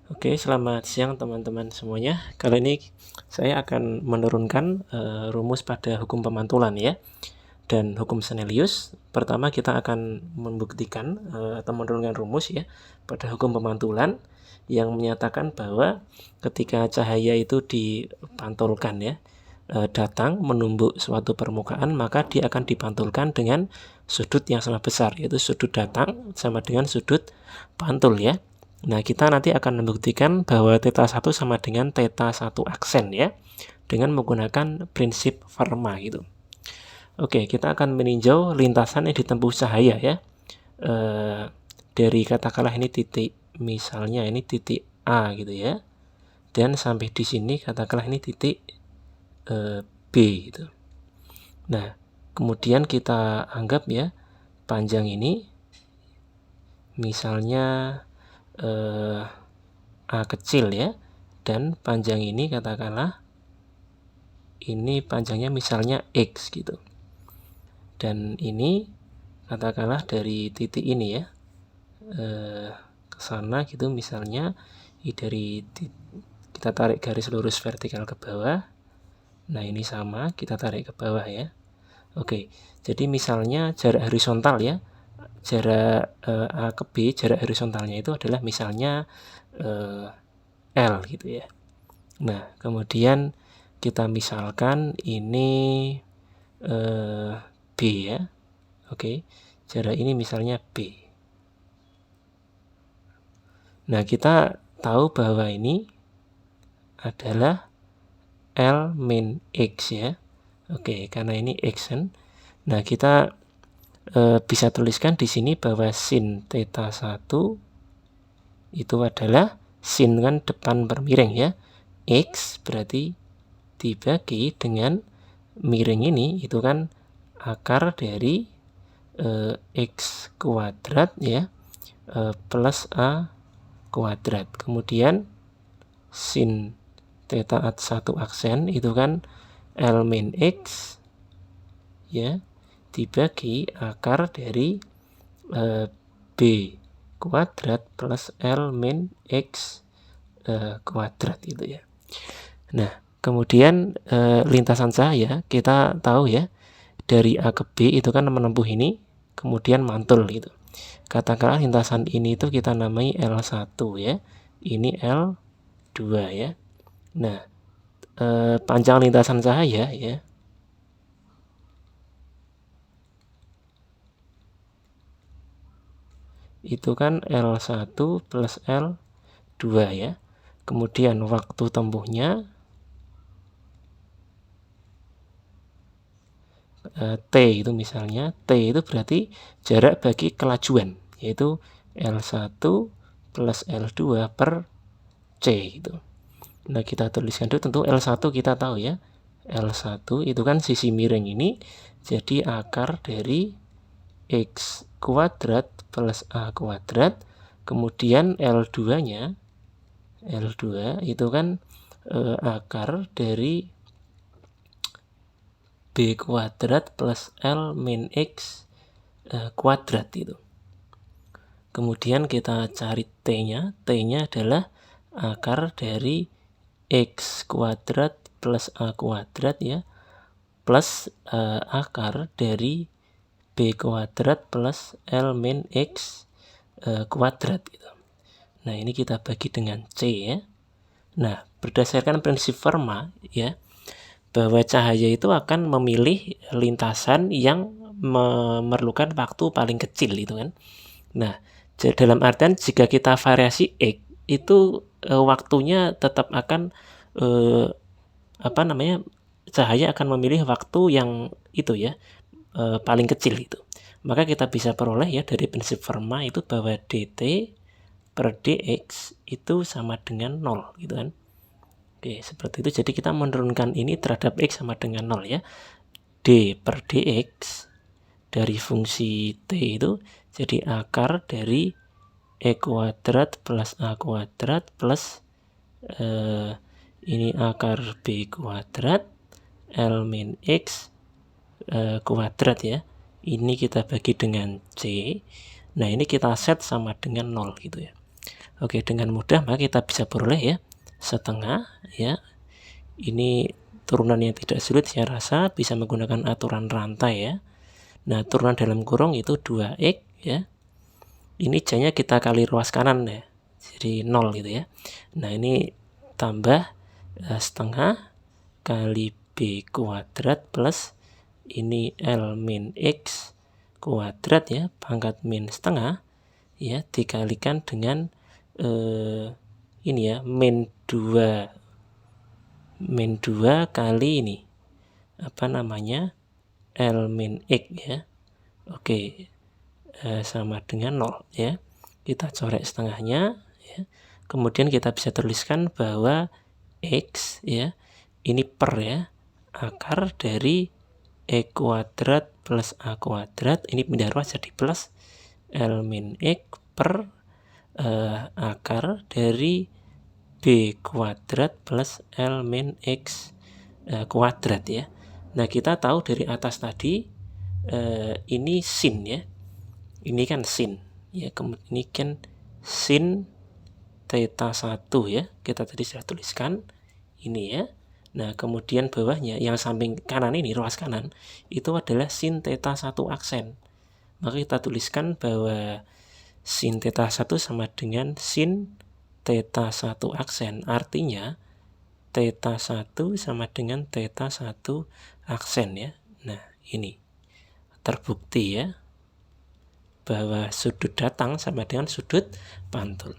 Oke, selamat siang teman-teman semuanya. Kali ini saya akan menurunkan rumus pada hukum pemantulan ya, dan hukum Snellius. Pertama kita akan membuktikan atau menurunkan rumus ya pada hukum pemantulan yang menyatakan bahwa ketika cahaya itu dipantulkan ya, datang menumbuk suatu permukaan, maka dia akan dipantulkan dengan sudut yang sama besar, yaitu sudut datang sama dengan sudut pantul ya. Nah, kita nanti akan membuktikan bahwa θ1 sama dengan θ1 aksen ya, dengan menggunakan prinsip Fermat gitu. Oke, kita akan meninjau lintasan yang ditempuh cahaya ya. Dari katakanlah ini titik, misalnya ini titik A gitu ya. Dan sampai di sini katakanlah ini titik B gitu. Nah, kemudian kita anggap ya panjang ini misalnya A kecil ya, dan panjang ini katakanlah ini panjangnya misalnya X gitu, dan ini katakanlah dari titik ini ya ke sana gitu misalnya, kita tarik garis lurus vertikal ke bawah. Nah ini sama, kita tarik ke bawah ya. Oke, jadi misalnya jarak horizontal ya, jarak A ke B, jarak horizontalnya itu adalah misalnya L gitu ya. Nah kemudian kita misalkan ini B ya. Oke, jarak ini misalnya B. Nah kita tahu bahwa ini adalah L min X ya. Oke, karena ini X kan. Nah kita bisa tuliskan di sini bahwa sin θ1 itu adalah sin kan depan bermiring ya, X berarti dibagi dengan miring ini itu kan akar dari X kuadrat ya, plus A kuadrat. Kemudian sin θ1 aksen itu kan L min X ya, dibagi akar dari B kuadrat plus L min X kuadrat itu ya. Nah kemudian lintasan cahaya kita tahu ya, dari A ke B itu kan menempuh ini kemudian mantul gitu. Katakanlah lintasan ini itu kita namai L1 ya, ini L2 ya. Nah panjang lintasan cahaya ya itu kan L1 plus L2 ya. Kemudian waktu tempuhnya T itu misalnya, T itu berarti jarak bagi kelajuan, yaitu L1 plus L2 per C gitu. Nah kita tuliskan dulu, tentu L1 kita tahu ya, L1 itu kan sisi miring ini, jadi akar dari X kuadrat plus A kuadrat, kemudian L2 nya, L2 itu kan akar dari B kuadrat plus L min X kuadrat itu. Kemudian kita cari T-nya, T-nya adalah akar dari X kuadrat plus A kuadrat ya, plus akar dari B kuadrat plus L min X kuadrat gitu. Nah ini kita bagi dengan C ya. Nah berdasarkan prinsip Fermat ya, bahwa cahaya itu akan memilih lintasan yang memerlukan waktu paling kecil itu kan. Nah dalam artian jika kita variasi X itu waktunya tetap akan cahaya akan memilih waktu yang itu ya, paling kecil itu. Maka kita bisa peroleh ya dari prinsip Fermat itu bahwa dt per dx itu sama dengan 0 gitu kan. Oke, seperti itu. Jadi kita menurunkan ini terhadap x sama dengan 0 ya. D per dx dari fungsi t itu jadi akar dari e kuadrat plus a kuadrat plus ini akar b kuadrat L min X kuadrat ya. Ini kita bagi dengan C. Nah ini kita set sama dengan 0 gitu ya. Oke, dengan mudah maka kita bisa peroleh ya setengah ya. Ini turunan yang tidak sulit, saya rasa bisa menggunakan aturan rantai ya. Nah, turunan dalam kurung itu 2x ya. Ini J-nya kita kali ruas kanan ya. Jadi 0 gitu ya. Nah, ini tambah setengah kali B kuadrat plus ini L min X kuadrat ya, pangkat min setengah ya, dikalikan dengan ini ya, min 2 kali ini apa namanya, L min X ya. Oke, sama dengan 0 ya. Kita coret setengahnya ya. Kemudian kita bisa tuliskan bahwa X ya, ini per ya, akar dari E kuadrat plus A kuadrat, ini pindah ruas jadi plus L min X per akar dari B kuadrat plus L min X kuadrat ya. Nah, kita tahu dari atas tadi ini sin ya. Ini kan sin ya, kemudian ini kan sin theta 1 ya. Kita tadi sudah tuliskan ini ya. Nah, kemudian bawahnya yang samping kanan ini, ruas kanan, itu adalah sin theta 1 aksen. Maka kita tuliskan bahwa sin theta 1 sama dengan sin theta 1 aksen. Artinya theta 1 sama dengan theta 1 aksen ya. Nah, ini terbukti ya bahwa sudut datang sama dengan sudut pantul.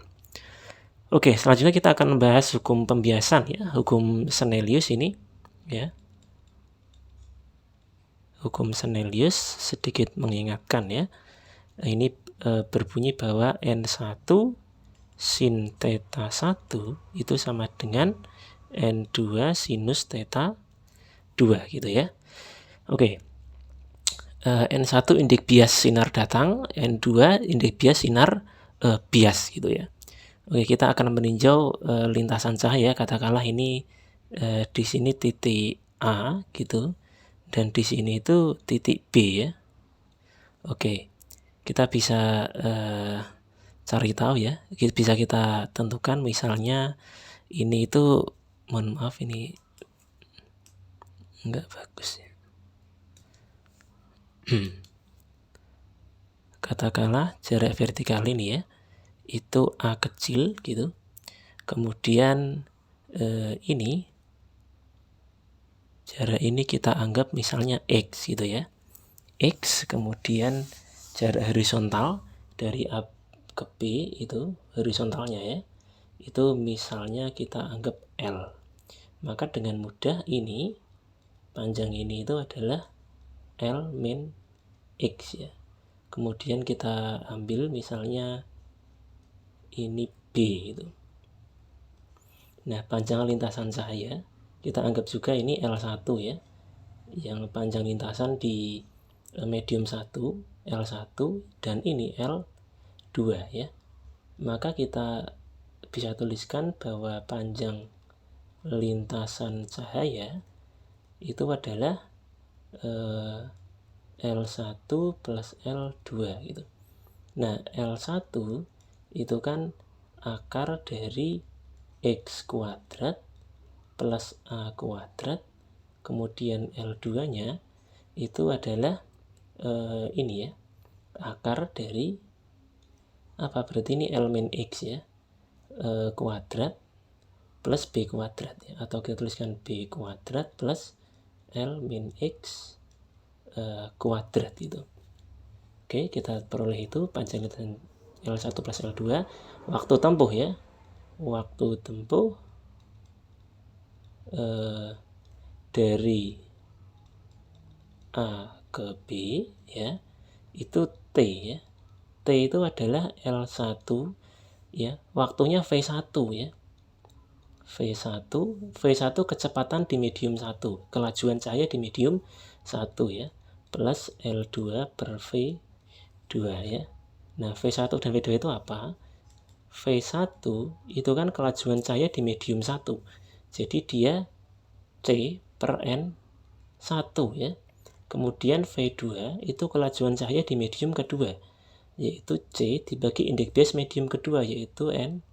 Oke, selanjutnya kita akan membahas hukum pembiasan ya, hukum Snellius ini ya. Hukum Snellius sedikit mengingatkan ya. Ini berbunyi bahwa N1 sin theta 1 itu sama dengan N2 sinus theta 2 gitu ya. Oke. N1 indeks bias sinar datang, N2 indeks bias sinar bias gitu ya. Oke, kita akan meninjau lintasan cahaya, katakanlah ini di sini titik A gitu, dan di sini itu titik B ya. Oke, kita bisa cari tahu ya, bisa kita tentukan misalnya ini itu, mohon maaf ini enggak bagus ya. Katakanlah jarak vertikal ini ya, itu A kecil gitu. Kemudian ini jarak ini kita anggap misalnya X gitu ya. X, kemudian jarak horizontal dari A ke B itu horizontalnya ya. Itu misalnya kita anggap L. Maka dengan mudah ini panjang ini itu adalah L min X ya. Kemudian kita ambil misalnya ini B itu. Nah, panjang lintasan cahaya kita anggap juga ini L1 ya. Yang panjang lintasan di medium 1 L1 dan ini L2 ya. Maka kita bisa tuliskan bahwa panjang lintasan cahaya itu adalah L1 plus L2 gitu. Nah, L1 itu kan akar dari X kuadrat plus A kuadrat, kemudian L2 nya itu adalah ini ya, akar dari apa, berarti ini L min X ya, kuadrat plus B kuadrat ya, atau kita tuliskan B kuadrat plus L min X kuadrat itu. Oke, kita peroleh itu panjang lintasan L1 plus L2. Waktu tempuh ya, waktu tempuh dari A ke B ya, itu T ya. T itu adalah L1 ya, waktunya V1 ya. V1 kecepatan di medium 1, kelajuan cahaya di medium 1 ya, plus L2 per V2 ya. Nah, V1 dan V2 itu apa? V1 itu kan kelajuan cahaya di medium 1. Jadi dia C per N1 ya. Kemudian V2 itu kelajuan cahaya di medium kedua, yaitu C dibagi indeks bias medium kedua, yaitu N2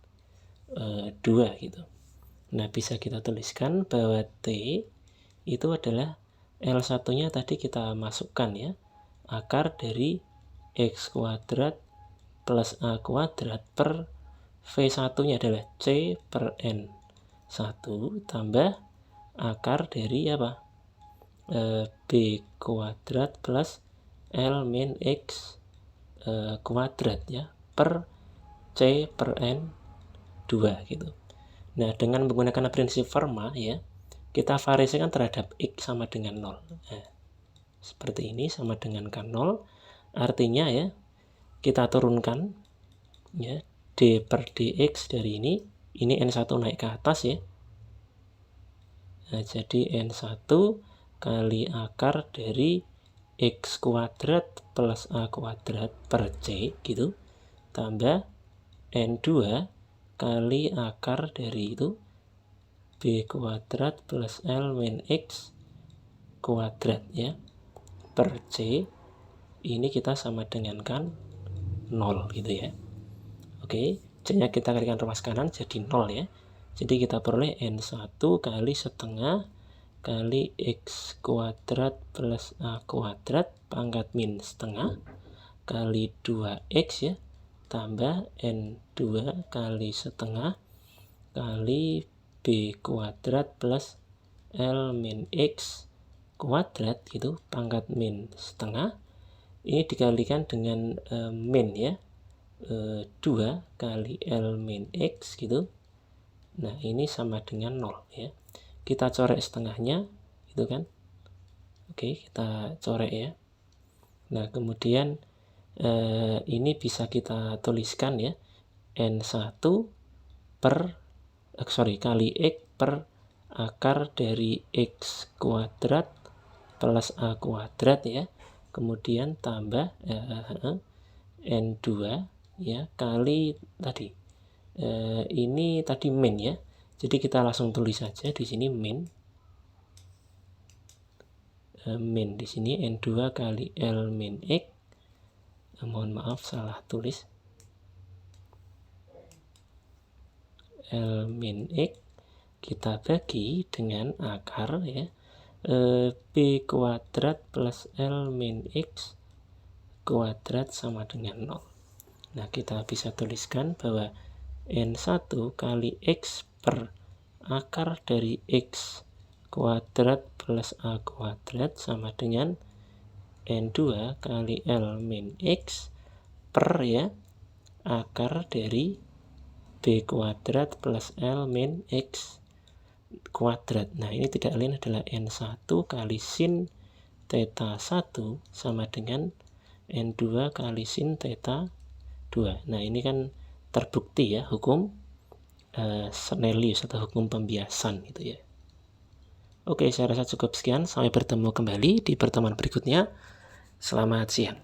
2 gitu. Nah, bisa kita tuliskan bahwa T itu adalah L1-nya tadi kita masukkan ya, akar dari X kuadrat plus A kuadrat per V1-nya adalah C per N1 tambah akar dari apa? B kuadrat plus L min X kuadrat ya, per C per N2 gitu. Nah, dengan menggunakan prinsip Fermat ya, kita variasikan terhadap X sama dengan 0. Nah, seperti ini sama dengan kan 0. Artinya ya, kita turunkan ya, D per dx dari ini N1 naik ke atas ya. Nah, jadi N1 kali akar dari X kuadrat plus A kuadrat per C gitu, tambah N2 kali akar dari itu B kuadrat plus L min X kuadrat ya, per C. Ini kita sama dengan kan 0 gitu ya. Oke, C-nya kita kalikan ruas kanan jadi 0 ya. Jadi kita peroleh N1 kali setengah kali X kuadrat plus A kuadrat pangkat min setengah kali 2X ya, tambah N2 kali setengah kali B kuadrat plus L min X kuadrat gitu, pangkat min setengah. Ini dikalikan dengan min ya, 2 kali L min X gitu. Nah, ini sama dengan 0 ya. Kita coret setengahnya gitu kan. Oke, kita coret ya. Nah, kemudian ini bisa kita tuliskan ya, N1 kali X per akar dari X kuadrat plus A kuadrat ya, kemudian tambah N2 ya kali tadi ini tadi min ya. Jadi kita langsung tulis saja di sini min di sini N2 kali L min X. Mohon maaf salah tulis. L min X kita bagi dengan akar ya, B kuadrat plus L min X kuadrat sama dengan 0. Nah, kita bisa tuliskan bahwa N1 kali X per akar dari X kuadrat plus A kuadrat sama dengan N2 kali L min X per ya, akar dari B kuadrat plus L min X kuadrat. Nah, ini tidak lain adalah N1 kali sin theta 1 sama dengan N2 kali sin theta 2. Nah, ini kan terbukti ya, hukum Snellius atau hukum pembiasan gitu ya. Oke, saya rasa cukup sekian. Sampai bertemu kembali di pertemuan berikutnya. Selamat siang.